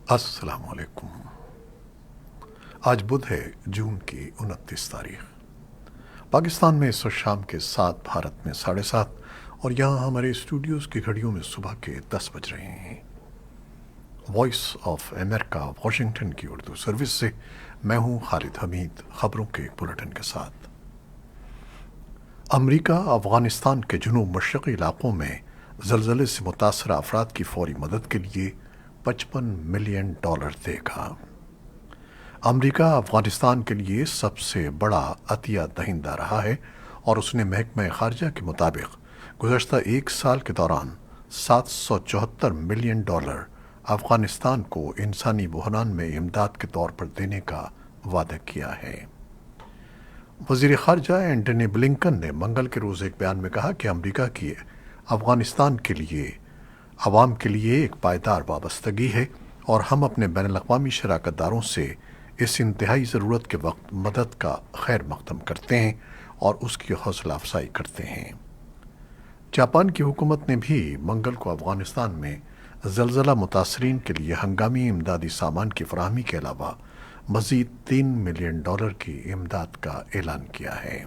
السلام علیکم۔ آج بدھ ہے، جون کی 29 تاریخ۔ پاکستان میں اس وقت شام کے 7، بھارت میں 7:30، اور یہاں ہمارے اسٹوڈیوز کی گھڑیوں میں صبح کے 10 بج رہے ہیں۔ وائس آف امریکہ واشنگٹن کی اردو سروس سے میں ہوں خالد حمید، خبروں کے ایک بلٹن کے ساتھ۔ امریکہ افغانستان کے جنوب مشرقی علاقوں میں زلزلے سے متاثرہ افراد کی فوری مدد کے لیے $55 ملین دے گا۔ امریکہ افغانستان کے لیے سب سے بڑا عطیہ دہندہ رہا ہے، اور اس نے محکمہ خارجہ کے مطابق گزشتہ ایک سال کے دوران $774 ملین افغانستان کو انسانی بحران میں امداد کے طور پر دینے کا وعدہ کیا ہے۔ وزیر خارجہ اینٹونی بلنکن نے منگل کے روز ایک بیان میں کہا کہ امریکہ کی افغانستان کے لیے عوام کے لیے ایک پائیدار وابستگی ہے، اور ہم اپنے بین الاقوامی شراکت داروں سے اس انتہائی ضرورت کے وقت مدد کا خیر مقدم کرتے ہیں اور اس کی حوصلہ افزائی کرتے ہیں۔ جاپان کی حکومت نے بھی منگل کو افغانستان میں زلزلہ متاثرین کے لیے ہنگامی امدادی سامان کی فراہمی کے علاوہ مزید $3 ملین کی امداد کا اعلان کیا ہے۔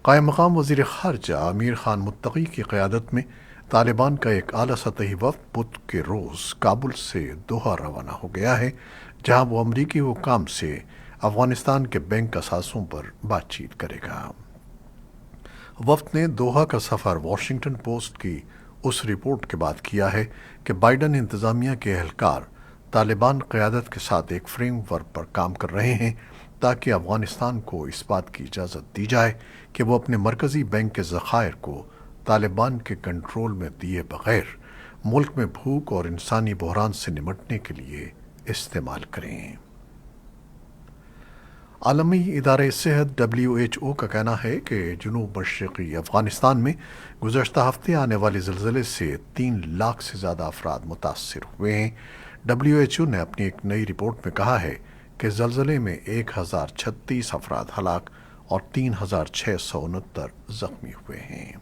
قائم مقام وزیر خارجہ امیر خان متقی کی قیادت میں طالبان کا ایک اعلیٰ سطحی وفد بدھ کے روز کابل سے دوحہ روانہ ہو گیا ہے، جہاں وہ امریکی حکام سے افغانستان کے بینک اثاثوں پر بات چیت کرے گا۔ وفد نے دوحہ کا سفر واشنگٹن پوسٹ کی اس رپورٹ کے بعد کیا ہے کہ بائیڈن انتظامیہ کے اہلکار طالبان قیادت کے ساتھ ایک فریم ورک پر کام کر رہے ہیں تاکہ افغانستان کو اس بات کی اجازت دی جائے کہ وہ اپنے مرکزی بینک کے ذخائر کو طالبان کے کنٹرول میں دیے بغیر ملک میں بھوک اور انسانی بحران سے نمٹنے کے لیے استعمال کریں۔ عالمی ادارہ صحت WHO کا کہنا ہے کہ جنوب مشرقی افغانستان میں گزشتہ ہفتے آنے والے زلزلے سے 3 لاکھ سے زیادہ افراد متاثر ہوئے ہیں۔ WHO نے اپنی ایک نئی رپورٹ میں کہا ہے کہ زلزلے میں 1036 افراد ہلاک اور 3669 زخمی ہوئے ہیں۔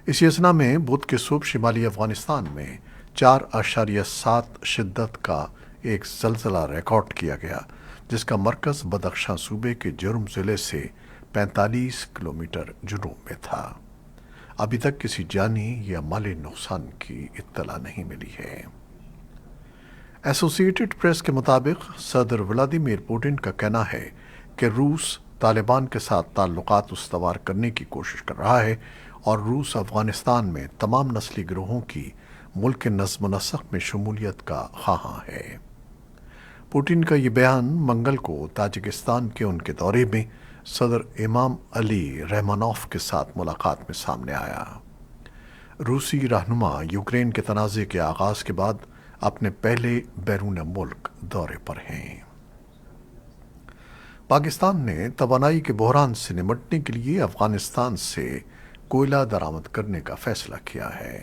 اسی اثنا میں بدھ کے صبح شمالی افغانستان میں 4.7 شدت کا ایک زلزلہ ریکارڈ کیا گیا، جس کا مرکز بدخشاں صوبے کے جرم ضلع سے 45 کلومیٹر جنوب میں تھا۔ ابھی تک کسی جانی یا مالی نقصان کی اطلاع نہیں ملی ہے۔ ایسوسی ایٹڈ پریس کے مطابق صدر ولادیمیر پوٹن کا کہنا ہے کہ روس طالبان کے ساتھ تعلقات استوار کرنے کی کوشش کر رہا ہے، اور روس افغانستان میں تمام نسلی گروہوں کی ملک کے نظم و نسق میں شمولیت کا خواہاں ہے۔ پوٹن کا یہ بیان منگل کو تاجکستان کے ان کے دورے میں صدر امام علی رحمانوف کے ساتھ ملاقات میں سامنے آیا۔ روسی رہنما یوکرین کے تنازع کے آغاز کے بعد اپنے پہلے بیرون ملک دورے پر ہیں۔ پاکستان نے توانائی کے بحران سے نمٹنے کے لیے افغانستان سے کوئلہ درآمد کرنے کا فیصلہ کیا ہے۔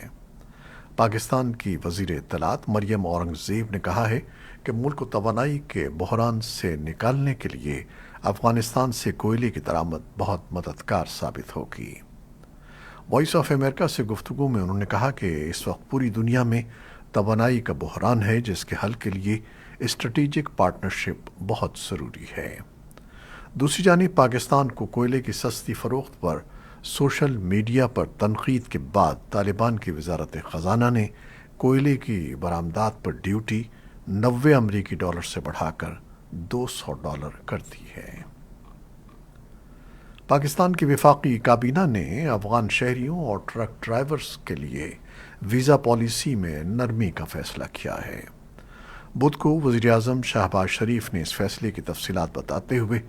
پاکستان کی وزیر اطلاعات مریم اورنگزیب نے کہا ہے کہ ملک کو توانائی کے بحران سے نکالنے کے لیے افغانستان سے کوئلے کی درآمد بہت مددگار ثابت ہوگی۔ وائس آف امریکہ سے گفتگو میں انہوں نے کہا کہ اس وقت پوری دنیا میں توانائی کا بحران ہے، جس کے حل کے لیے اسٹریٹجک پارٹنرشپ بہت ضروری ہے۔ دوسری جانب پاکستان کو کوئلے کی سستی فروخت پر سوشل میڈیا پر تنقید کے بعد طالبان کی وزارت خزانہ نے کوئلے کی برآمدات پر ڈیوٹی $90 سے بڑھا کر $200 کر دی ہے۔ پاکستان کی وفاقی کابینہ نے افغان شہریوں اور ٹرک ڈرائیورز کے لیے ویزا پالیسی میں نرمی کا فیصلہ کیا ہے۔ بدھ کو وزیر اعظم شہباز شریف نے اس فیصلے کی تفصیلات بتاتے ہوئے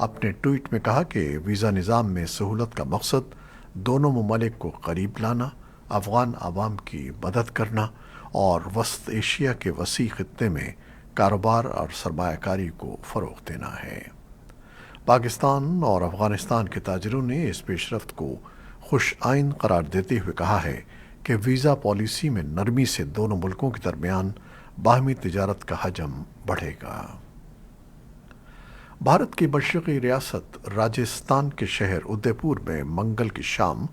اپنے ٹویٹ میں کہا کہ ویزا نظام میں سہولت کا مقصد دونوں ممالک کو قریب لانا، افغان عوام کی مدد کرنا اور وسط ایشیا کے وسیع خطے میں کاروبار اور سرمایہ کاری کو فروغ دینا ہے۔ پاکستان اور افغانستان کے تاجروں نے اس پیش رفت کو خوش آئند قرار دیتے ہوئے کہا ہے کہ ویزا پالیسی میں نرمی سے دونوں ملکوں کے درمیان باہمی تجارت کا حجم بڑھے گا۔ بھارت کی مشرقی ریاست راجستھان کے شہر ادے پور میں منگل کی شام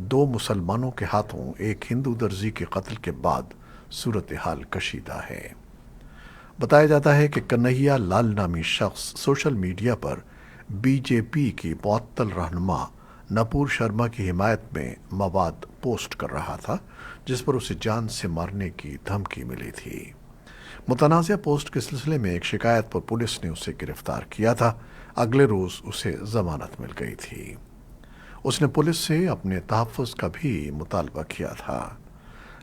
2 مسلمانوں کے ہاتھوں ایک ہندو درزی کے قتل کے بعد صورتحال کشیدہ ہے۔ بتایا جاتا ہے کہ کنہیا لال نامی شخص سوشل میڈیا پر بی جے پی کی معطل رہنما نپور شرما کی حمایت میں مواد پوسٹ کر رہا تھا، جس پر اسے جان سے مارنے کی دھمکی ملی تھی۔ متنازع پوسٹ کے سلسلے میں ایک شکایت پر پولیس نے اسے گرفتار کیا تھا۔ اگلے روز اسے ضمانت مل گئی تھی۔ اس نے پولیس سے اپنے تحفظ کا بھی مطالبہ کیا تھا۔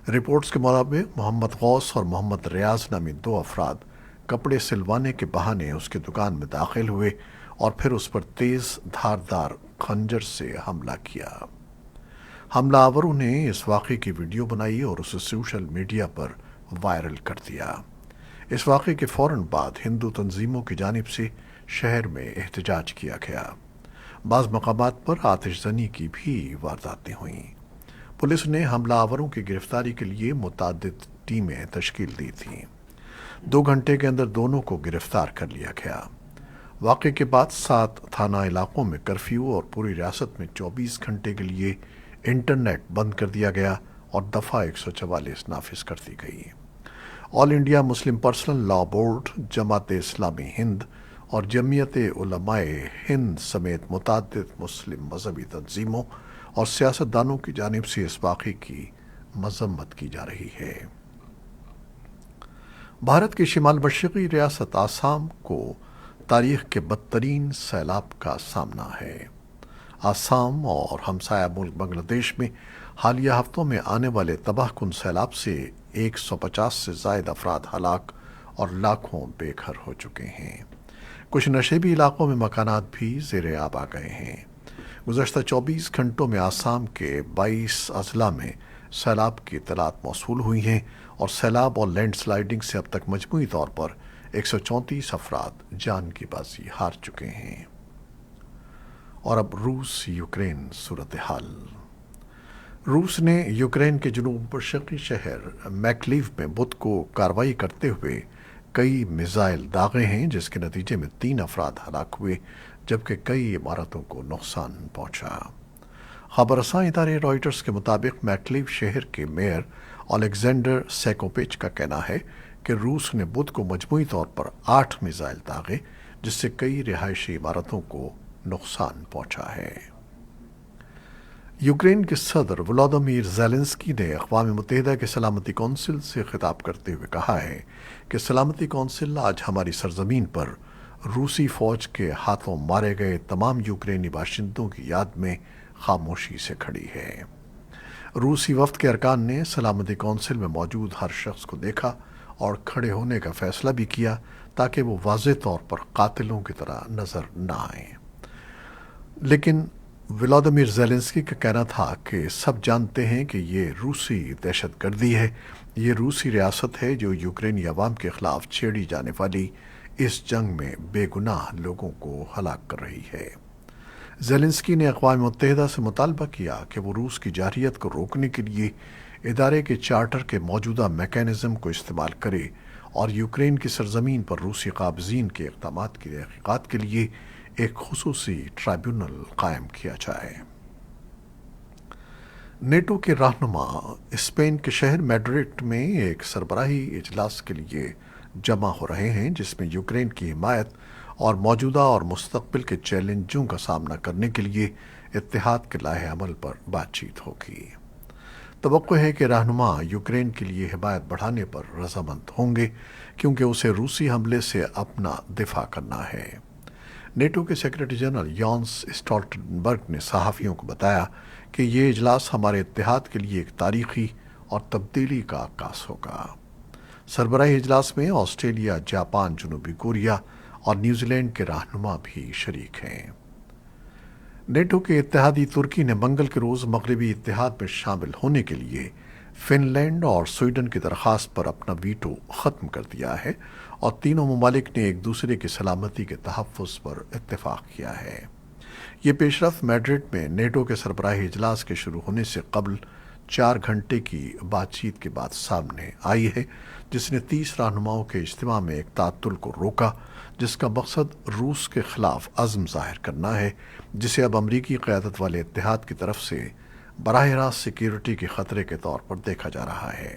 رپورٹس کے مطابق محمد غوث اور محمد ریاض نامی دو افراد کپڑے سلوانے کے بہانے اس کی دکان میں داخل ہوئے اور پھر اس پر تیز دھاردار خنجر سے حملہ کیا۔ حملہ آوروں نے اس واقعے کی ویڈیو بنائی اور اسے سوشل میڈیا پر وائرل کر دیا۔ اس واقعے کے فوراً بعد ہندو تنظیموں کی جانب سے شہر میں احتجاج کیا گیا۔ بعض مقامات پر آتش زنی کی بھی وارداتیں ہوئیں۔ پولیس نے حملہ آوروں کی گرفتاری کے لیے متعدد ٹیمیں تشکیل دی تھیں۔ 2 گھنٹے کے اندر دونوں کو گرفتار کر لیا گیا۔ واقعے کے بعد 7 تھانہ علاقوں میں کرفیو اور پوری ریاست میں 24 گھنٹے کے لیے انٹرنیٹ بند کر دیا گیا اور دفعہ 144 نافذ کر دی گئی۔ All India Muslim Personal Law Board, Jamaat Islami ہند اور جمعیت علماء ہند سمیت متعدد مسلم مذہبی تنظیموں اور سیاستدانوں کی جانب سے اس واقعے کی مذمت کی جا رہی ہے۔ بھارت کی شمال مشرقی ریاست آسام کو تاریخ کے بدترین سیلاب کا سامنا ہے۔ آسام اور ہمسایہ ملک بنگلہ دیش میں حالیہ ہفتوں میں آنے والے تباہ کن سیلاب سے 150 سے زائد افراد ہلاک اور لاکھوں بے گھر ہو چکے ہیں۔ کچھ نشیبی علاقوں میں مکانات بھی زیر آب آ گئے ہیں۔ گزشتہ 24 گھنٹوں میں آسام کے 22 اضلاع میں سیلاب کی اطلاعات موصول ہوئی ہیں اور سیلاب اور لینڈ سلائیڈنگ سے اب تک مجموعی طور پر 134 افراد جان کی بازی ہار چکے ہیں۔ اور اب روس یوکرین صورتحال۔ روس نے یوکرین کے جنوب مشرقی شہر میکلیو میں بدھ کو کارروائی کرتے ہوئے کئی میزائل داغے ہیں، جس کے نتیجے میں 3 افراد ہلاک ہوئے جبکہ کئی عمارتوں کو نقصان پہنچا۔ خبر رساں ادارے رائٹرز کے مطابق میکلیو شہر کے میئر الیگزینڈر سیکوپچ کا کہنا ہے کہ روس نے بدھ کو مجموعی طور پر 8 میزائل داغے، جس سے کئی رہائشی عمارتوں کو نقصان پہنچا ہے۔ یوکرین کے صدر ولادیمیر زیلنسکی نے اقوام متحدہ کے سلامتی کونسل سے خطاب کرتے ہوئے کہا ہے کہ سلامتی کونسل آج ہماری سرزمین پر روسی فوج کے ہاتھوں مارے گئے تمام یوکرینی باشندوں کی یاد میں خاموشی سے کھڑی ہے۔ روسی وفد کے ارکان نے سلامتی کونسل میں موجود ہر شخص کو دیکھا اور کھڑے ہونے کا فیصلہ بھی کیا تاکہ وہ واضح طور پر قاتلوں کی طرح نظر نہ آئیں۔ لیکن ولادیمیر زیلنسکی کا کہنا تھا کہ سب جانتے ہیں کہ یہ روسی دہشت گردی ہے، یہ روسی ریاست ہے جو یوکرینی عوام کے خلاف چھیڑی جانے والی اس جنگ میں بے گناہ لوگوں کو ہلاک کر رہی ہے۔ زیلنسکی نے اقوام متحدہ سے مطالبہ کیا کہ وہ روس کی جارحیت کو روکنے کے لیے ادارے کے چارٹر کے موجودہ میکانزم کو استعمال کرے اور یوکرین کی سرزمین پر روسی قابضین کے اقدامات کی تحقیقات کے لیے ایک خصوصی ٹرائبیونل قائم کیا جائے۔ نیٹو کے رہنما اسپین کے شہر میڈرڈ میں ایک سربراہی اجلاس کے لیے جمع ہو رہے ہیں، جس میں یوکرین کی حمایت اور موجودہ اور مستقبل کے چیلنجوں کا سامنا کرنے کے لیے اتحاد کے لائحہ عمل پر بات چیت ہوگی۔ توقع ہے کہ رہنما یوکرین کے لیے حمایت بڑھانے پر رضامند ہوں گے کیونکہ اسے روسی حملے سے اپنا دفاع کرنا ہے۔ نیٹو کے سیکرٹری جنرل یانس اسٹولٹنبرگ نے صحافیوں کو بتایا کہ یہ اجلاس ہمارے اتحاد کے لیے ایک تاریخی اور تبدیلی کا عکاس ہوگا۔ سربراہی اجلاس میں آسٹریلیا، جاپان، جنوبی کوریا اور نیوزی لینڈ کے رہنما بھی شریک ہیں۔ نیٹو کے اتحادی ترکی نے منگل کے روز مغربی اتحاد میں شامل ہونے کے لیے فن لینڈ اور سویڈن کی درخواست پر اپنا ویٹو ختم کر دیا ہے اور تینوں ممالک نے ایک دوسرے کی سلامتی کے تحفظ پر اتفاق کیا ہے۔ یہ پیش رفت میڈرڈ میں نیٹو کے سربراہی اجلاس کے شروع ہونے سے قبل 4 گھنٹے کی بات چیت کے بعد سامنے آئی ہے، جس نے 30 رہنماؤں کے اجتماع میں ایک تعطل کو روکا، جس کا مقصد روس کے خلاف عزم ظاہر کرنا ہے، جسے اب امریکی قیادت والے اتحاد کی طرف سے براہ راست سیکیورٹی کے خطرے کے طور پر دیکھا جا رہا ہے۔